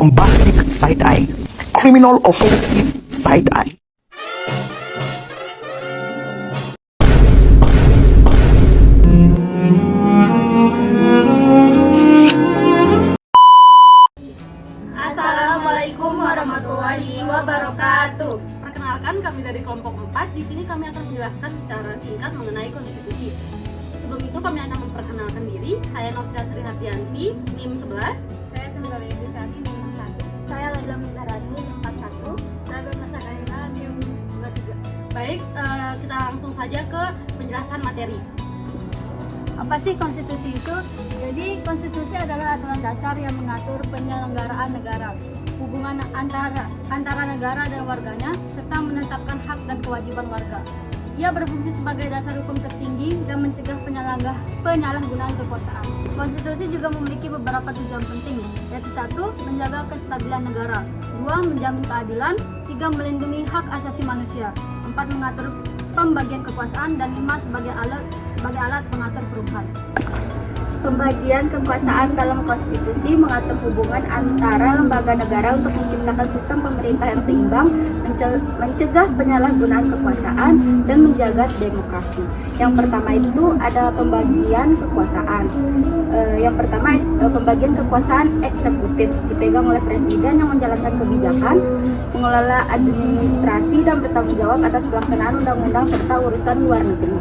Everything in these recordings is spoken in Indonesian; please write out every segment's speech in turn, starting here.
bombastic side-eye, criminal offensive side-eye. Assalamualaikum warahmatullahi wabarakatuh. Perkenalkan, kami dari kelompok 4. Di sini kami akan menjelaskan secara singkat mengenai konstitusi. Sebelum itu kami akan memperkenalkan diri. Saya Novia Sri Hardianti, NIM 11. Saya Tunggal Yudhisani, NIM 1. Saya Laila Mindarani, NIM 41. Saya Bernasa Kaina, NIM 23. Baik, kita langsung saja ke penjelasan materi. Apa sih konstitusi itu? Jadi konstitusi adalah aturan dasar yang mengatur penyelenggaraan negara, hubungan antara negara dan warganya, serta menetapkan hak dan kewajiban warga. Ia berfungsi sebagai dasar hukum tertinggi dan mencegah penyalahgunaan kekuasaan. Konstitusi juga memiliki beberapa tujuan penting, yaitu 1. Menjaga kestabilan negara, 2. Menjamin keadilan, 3. Melindungi hak asasi manusia, 4. Mengatur pembagian kekuasaan, dan 5. Sebagai alat pengatur perubahan. Pembagian kekuasaan dalam konstitusi mengatur hubungan antara lembaga negara untuk menciptakan sistem pemerintah yang seimbang, mencegah penyalahgunaan kekuasaan, dan menjaga demokrasi. Yang pertama itu ada pembagian kekuasaan. Yang pertama pembagian kekuasaan eksekutif, dipegang oleh presiden yang menjalankan kebijakan, mengelola administrasi, dan bertanggung jawab atas pelaksanaan undang-undang serta urusan luar negeri.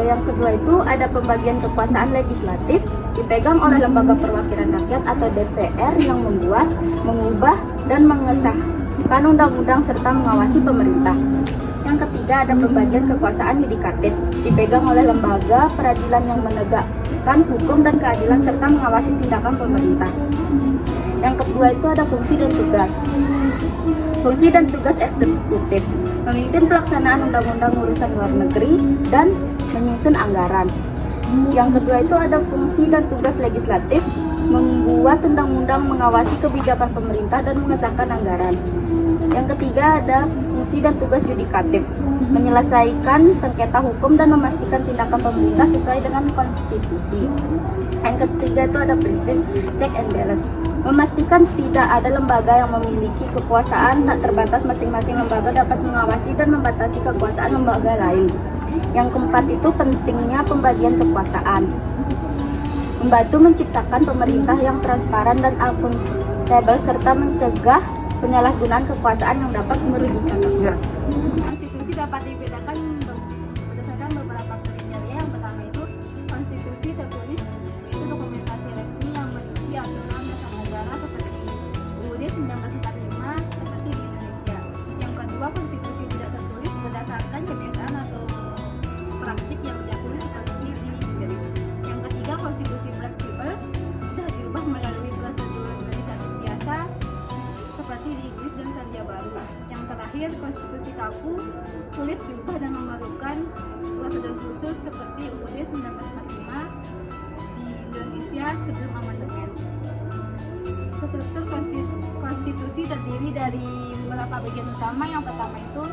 Yang kedua itu ada pembagian kekuasaan legislatif, dipegang oleh lembaga perwakilan rakyat atau DPR yang membuat, mengubah, dan mengesahkan undang-undang serta mengawasi pemerintah. Yang ketiga ada pembagian kekuasaan yudikatif, dipegang oleh lembaga peradilan yang menegakkan hukum dan keadilan serta mengawasi tindakan pemerintah. Yang kedua itu ada fungsi dan tugas. Fungsi dan tugas eksekutif, memimpin pelaksanaan undang-undang urusan luar negeri dan menyusun anggaran. Yang kedua itu ada fungsi dan tugas legislatif, membuat undang-undang, mengawasi kebijakan pemerintah, dan mengesahkan anggaran. Yang ketiga ada fungsi dan tugas yudikatif, menyelesaikan sengketa hukum dan memastikan tindakan pemerintah sesuai dengan konstitusi. Yang ketiga itu ada prinsip check and balance, memastikan tidak ada lembaga yang memiliki kekuasaan tak terbatas, masing-masing lembaga dapat mengawasi dan membatasi kekuasaan lembaga lain. Yang keempat itu pentingnya pembagian kekuasaan, membantu menciptakan pemerintah yang transparan dan akuntabel serta mencegah penyalahgunaan kekuasaan yang dapat merugikan rakyat. Konstitusi dapat dibedakan berdasarkan beberapa kriteria. Yang pertama itu konstitusi tertulis, yaitu dokumentasi resmi yang berisi aturan dasar negara seperti UUD 1945 seperti di Indonesia. Yang kedua, konstitusi tidak tertulis berdasarkan kebiasaan atau praktik yang diyakini seperti di Inggris. Yang ketiga, konstitusi fleksibel, mudah diubah melalui prosedur legislatif biasa seperti di Inggris dan Selandia Baru. Yang terakhir, konstitusi kaku, sulit diubah dan memerlukan prosedur khusus seperti UUD 1945 di Indonesia sebelum amandemen. Struktur konstitusi terdiri dari beberapa bagian utama. Yang pertama itu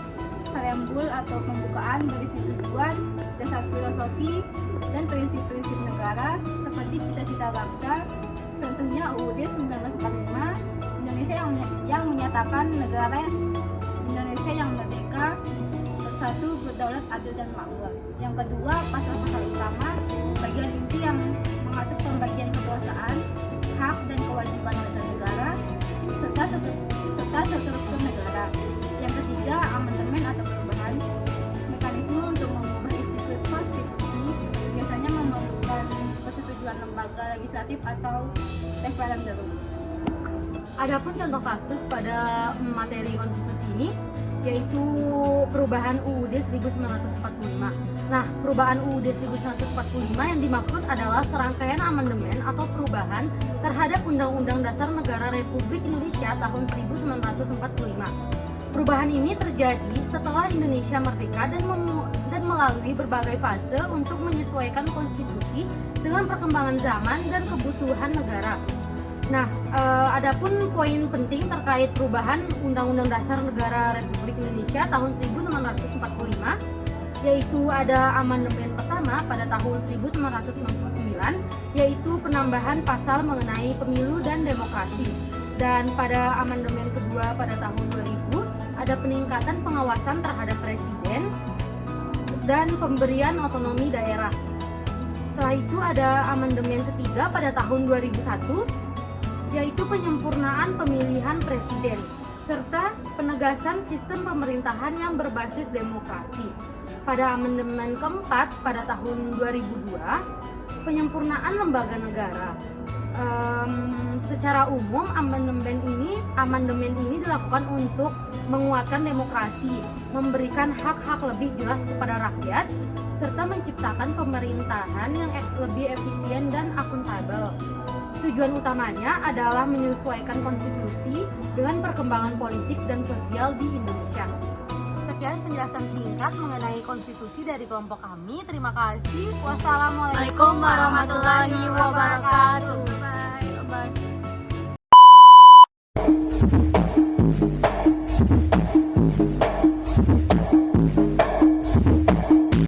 preambul atau pembukaan berisi tujuan, dasar filosofi, dan prinsip-prinsip negara seperti cita-cita bangsa. Contohnya UUD 1945, Indonesia yang menyatakan negara Indonesia yang merdeka, bersatu, berdaulat, adil, dan makmur. Yang kedua, pasal-pasal utama, bagian inti yang mengatur pembagian kekuasaan, hak dan kewajiban warga negara, serta struktur negara. Yang ketiga, amandemen atau perubahan, mekanisme untuk mengubah isi konstitusi, biasanya memerlukan persetujuan lembaga legislatif atau referendum. Adapun contoh kasus pada materi konstitusi ini yaitu perubahan UUD 1945. Nah, perubahan UUD 1945 yang dimaksud adalah serangkaian amandemen atau perubahan terhadap Undang-Undang Dasar Negara Republik Indonesia tahun 1945. Perubahan ini terjadi setelah Indonesia merdeka dan melalui berbagai fase untuk menyesuaikan konstitusi dengan perkembangan zaman dan kebutuhan negara. Nah, adapun poin penting terkait perubahan Undang-Undang Dasar Negara Republik Indonesia tahun 1945, yaitu ada amandemen pertama pada tahun 1999, yaitu penambahan pasal mengenai pemilu dan demokrasi. Dan pada amandemen kedua pada tahun 2000 ada peningkatan pengawasan terhadap presiden dan pemberian otonomi daerah. Setelah itu ada amandemen ketiga pada tahun 2001, yaitu penyempurnaan pemilihan presiden serta penegasan sistem pemerintahan yang berbasis demokrasi. Pada amandemen keempat pada tahun 2002, penyempurnaan lembaga negara. Secara umum amandemen ini dilakukan untuk menguatkan demokrasi, memberikan hak-hak lebih jelas kepada rakyat, serta menciptakan pemerintahan yang lebih efisien dan akuntabel. Tujuan utamanya adalah menyesuaikan konstitusi dengan perkembangan politik dan sosial di Indonesia. Sekian penjelasan singkat mengenai konstitusi dari kelompok kami. Terima kasih. Wassalamualaikum warahmatullahi wabarakatuh. Bye. Bye.